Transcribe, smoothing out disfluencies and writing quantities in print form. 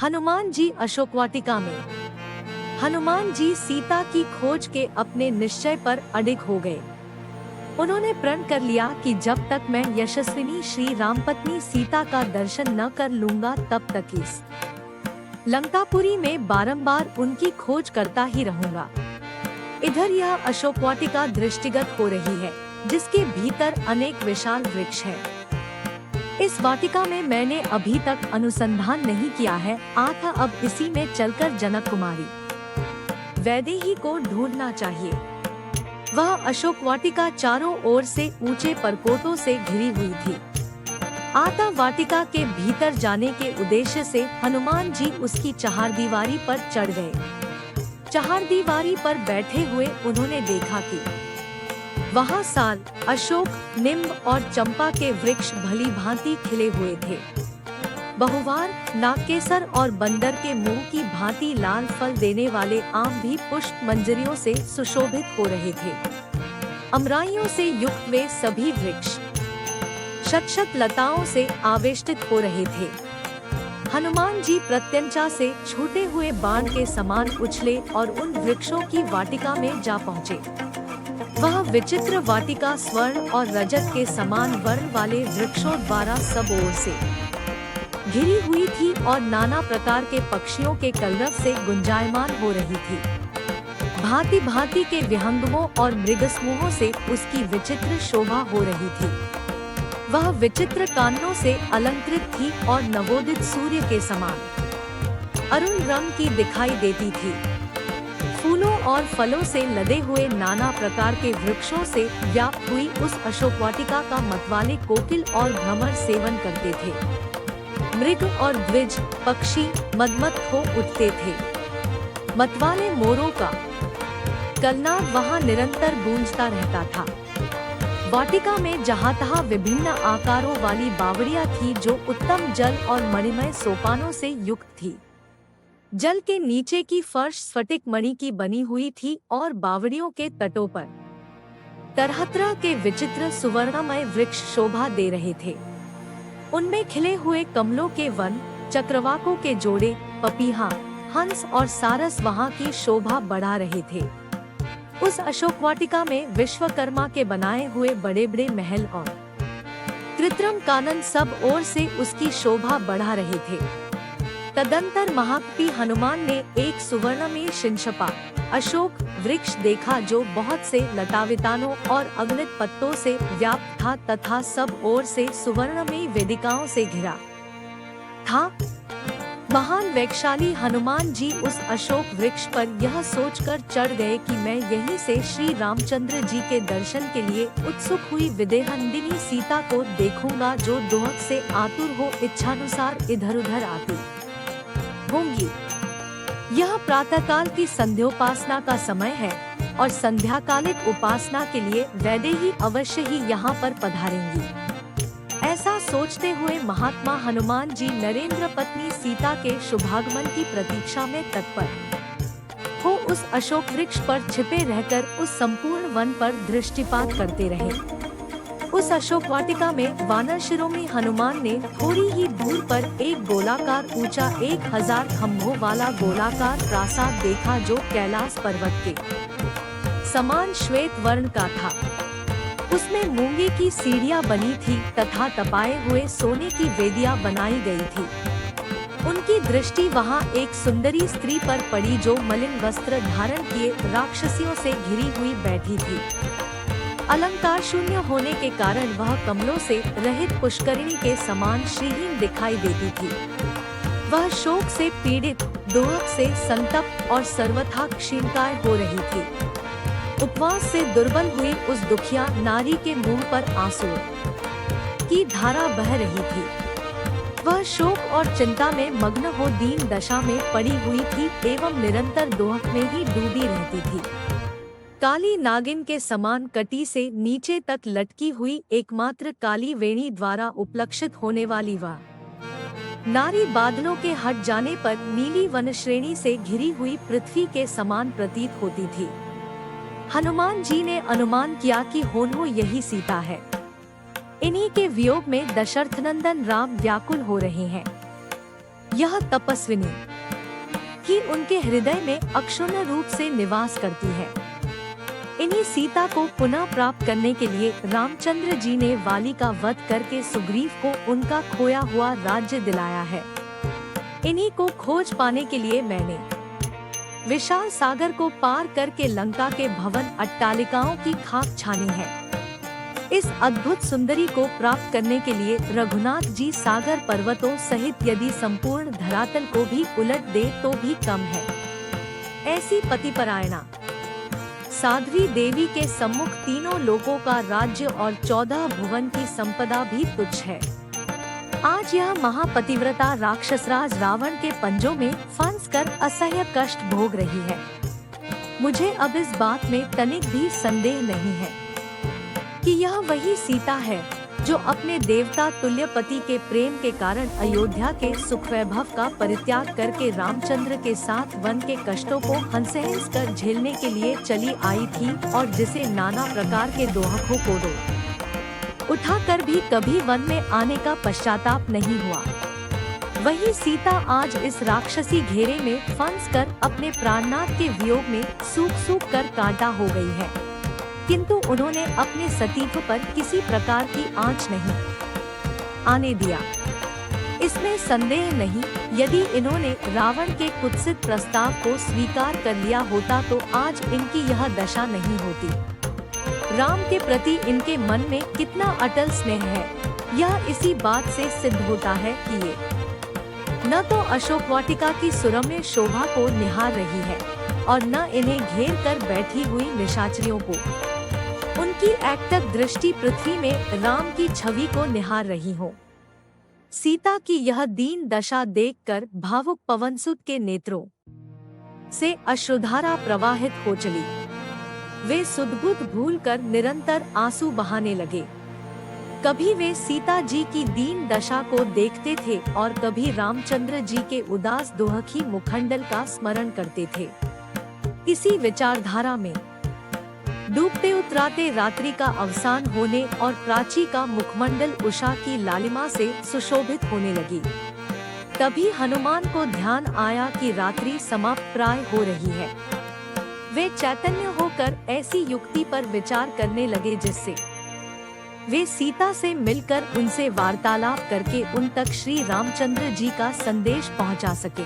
हनुमान जी अशोक वाटिका में। हनुमान जी सीता की खोज के अपने निश्चय पर अडिग हो गए। उन्होंने प्रण कर लिया कि जब तक मैं यशस्विनी श्री रामपत्नी सीता का दर्शन न कर लूंगा तब तक इस लंकापुरी में बारंबार उनकी खोज करता ही रहूंगा। इधर यह अशोक वाटिका दृष्टिगत हो रही है, जिसके भीतर अनेक विशाल वृक्ष हैं। इस वाटिका में मैंने अभी तक अनुसंधान नहीं किया है, अतः अब इसी में चलकर जनक कुमारी वैदेही को ढूंढना चाहिए। वह अशोक वाटिका चारों ओर से ऊंचे पर्वतों से घिरी हुई थी। अतः वाटिका के भीतर जाने के उद्देश्य से हनुमान जी उसकी चहारदीवारी पर चढ़ गए। चहारदीवारी पर बैठे हुए उन्होंने देखा कि वहाँ साल, अशोक, नीम और चंपा के वृक्ष भली भांति खिले हुए थे। बहुवार, नागकेसर और बंदर के मुंह की भांति लाल फल देने वाले आम भी पुष्प मंजरियों से सुशोभित हो रहे थे। अमराइयों से युक्त वे सभी वृक्ष शत-शत लताओं से आवेष्टित हो रहे थे। हनुमान जी प्रत्यंचा से छूटे हुए बाण के समान उछले और उन वृक्षों की वाटिका में जा पहुँचे। वह विचित्र वाटिका स्वर्ण और रजत के समान वर्ण वाले वृक्षों द्वारा सब ओर से घिरी हुई थी और नाना प्रकार के पक्षियों के कलरव से गुंजायमान हो रही थी। भांति भांति के विहंगमों और मृगसमूहों से उसकी विचित्र शोभा हो रही थी। वह विचित्र कानों से अलंकृत थी और नवोदित सूर्य के समान अरुण रंग की दिखाई देती थी। फूलों और फलों से लदे हुए नाना प्रकार के वृक्षों से व्याप्त हुई उस अशोक वाटिका का मतवाले कोकिल और भ्रमर सेवन करते थे। मृग और द्विज पक्षी मदमस्त हो उठते थे। मतवाले मोरों का कलनाद वहाँ निरंतर गूंजता रहता था। वाटिका में जहाँ तहाँ विभिन्न आकारों वाली बावड़ियाँ थी जो उत्तम जल और मणिमय सोपानों से युक्त थी। जल के नीचे की फर्श स्फटिक मणि की बनी हुई थी और बावड़ियों के तटों पर तरह तरह के विचित्र सुवर्णमय वृक्ष शोभा दे रहे थे। उनमें खिले हुए कमलों के वन, चक्रवाकों के जोड़े, पपीहा, हंस और सारस वहाँ की शोभा बढ़ा रहे थे। उस अशोक वाटिका में विश्वकर्मा के बनाए हुए बड़े बड़े महल और कृत्रिम कानन सब ओर से उसकी शोभा बढ़ा रहे थे। तदंतर महाकपि हनुमान ने एक सुवर्णमय शिंशपा अशोक वृक्ष देखा जो बहुत से लतावितानों और अगणित पत्तों से व्याप्त था तथा सब ओर से सुवर्णमय वेदिकाओं से घिरा था। महान वैक्षाली हनुमान जी उस अशोक वृक्ष पर यह सोचकर चढ़ गए कि मैं यहीं से श्री रामचंद्र जी के दर्शन के लिए उत्सुक हुई विदेहनंदिनी सीता को देखूंगा जो दोहक से आतुर हो इच्छानुसार इधर उधर आती होंगी। यह प्रातःकाल की संध्योपासना का समय है और संध्याकालिक उपासना के लिए वैदेही अवश्य ही यहाँ पर पधारेंगी। ऐसा सोचते हुए महात्मा हनुमान जी नरेंद्र पत्नी सीता के शुभागमन की प्रतीक्षा में तत्पर हो उस अशोक वृक्ष पर छिपे रहकर उस संपूर्ण वन पर दृष्टिपात करते रहे। उस अशोक वाटिका में वानर शिरोमणि हनुमान ने थोड़ी ही दूर पर एक गोलाकार ऊंचा 1000 खम्भों वाला गोलाकार प्रासाद देखा जो कैलाश पर्वत के समान श्वेत वर्ण का था। उसमें मूंगे की सीढ़ियां बनी थी तथा तपाए हुए सोने की वेदियां बनाई गई थी। उनकी दृष्टि वहां एक सुंदरी स्त्री पर पड़ी जो मलिन वस्त्र धारण किए राक्षसियों से घिरी हुई बैठी थी। अलंकार शून्य होने के कारण वह कमलों से रहित पुष्करिणी के समान श्रीहीन दिखाई देती थी। वह शोक से पीड़ित, दोहक से संतप्त और सर्वथा क्षीणकाय हो रही थी। उपवास से दुर्बल हुई उस दुखिया नारी के मुंह पर आंसू की धारा बह रही थी। वह शोक और चिंता में मग्न हो दीन दशा में पड़ी हुई थी एवं निरंतर दोहक में ही डूबी रहती थी। काली नागिन के समान कटी से नीचे तक लटकी हुई एकमात्र काली वेणी द्वारा उपलक्षित होने वाली वह नारी बादलों के हट जाने पर नीली वन श्रेणी से घिरी हुई पृथ्वी के समान प्रतीत होती थी। हनुमान जी ने अनुमान किया कि होनो यही सीता है। इन्हीं के वियोग में दशरथ नंदन राम व्याकुल हो रहे हैं। यह तपस्विनी ही उनके हृदय में अक्षुण्ण रूप से निवास करती है। इन्हीं सीता को पुनः प्राप्त करने के लिए रामचंद्र जी ने वाली का वध करके सुग्रीव को उनका खोया हुआ राज्य दिलाया है। इन्हीं को खोज पाने के लिए मैंने विशाल सागर को पार करके लंका के भवन अट्टालिकाओं की खाक छानी है। इस अद्भुत सुंदरी को प्राप्त करने के लिए रघुनाथ जी सागर पर्वतों सहित यदि संपूर्ण धरातल को भी उलट दे तो भी कम है। ऐसी पतिपरायणा साध्वी देवी के सम्मुख तीनों लोकों का राज्य और 14 भुवन की संपदा भी तुच्छ है। आज यह महापतिव्रता राक्षसराज रावण के पंजों में फंसकर असह्य कष्ट भोग रही है। मुझे अब इस बात में तनिक भी संदेह नहीं है कि यह वही सीता है जो अपने देवता तुल्य पति के प्रेम के कारण अयोध्या के सुख वैभव का परित्याग करके रामचंद्र के साथ वन के कष्टों को हंस कर झेलने के लिए चली आई थी और जिसे नाना प्रकार के दोहकों को दो उठाकर भी कभी वन में आने का पश्चाताप नहीं हुआ। वही सीता आज इस राक्षसी घेरे में फंसकर अपने प्राणनाथ के वियोग में सूख सूख कर कांटा हो गई है, किंतु उन्होंने अपने सतीत्व पर किसी प्रकार की आंच नहीं आने दिया। इसमें संदेह नहीं, यदि इन्होंने रावण के कुत्सित प्रस्ताव को स्वीकार कर लिया होता तो आज इनकी यह दशा नहीं होती। राम के प्रति इनके मन में कितना अटल स्नेह है, यह इसी बात से सिद्ध होता है कि ये न तो अशोक वाटिका की सुरम्य शोभा को निहार रही है और न इन्हें घेर कर बैठी हुई निशाचरियों को उनकी एकटक दृष्टि पृथ्वी में राम की छवि को निहार रही हो। सीता की यह दीन दशा देखकर भावुक पवनसुत के नेत्रों से अश्रुधारा प्रवाहित हो चली। वे सुधबुध भूलकर निरंतर आंसू बहाने लगे। कभी वे सीता जी की दीन दशा को देखते थे और कभी रामचंद्र जी के उदास दोहखी मुखंडल का स्मरण करते थे। इसी विचारधारा में डूबते उतराते रात्रि का अवसान होने और प्राची का मुखमंडल उषा की लालिमा से सुशोभित होने लगी। तभी हनुमान को ध्यान आया कि रात्रि समाप्त प्राय हो रही है। वे चैतन्य होकर ऐसी युक्ति पर विचार करने लगे जिससे वे सीता से मिलकर उनसे वार्तालाप करके उन तक श्री रामचंद्र जी का संदेश पहुंचा सके।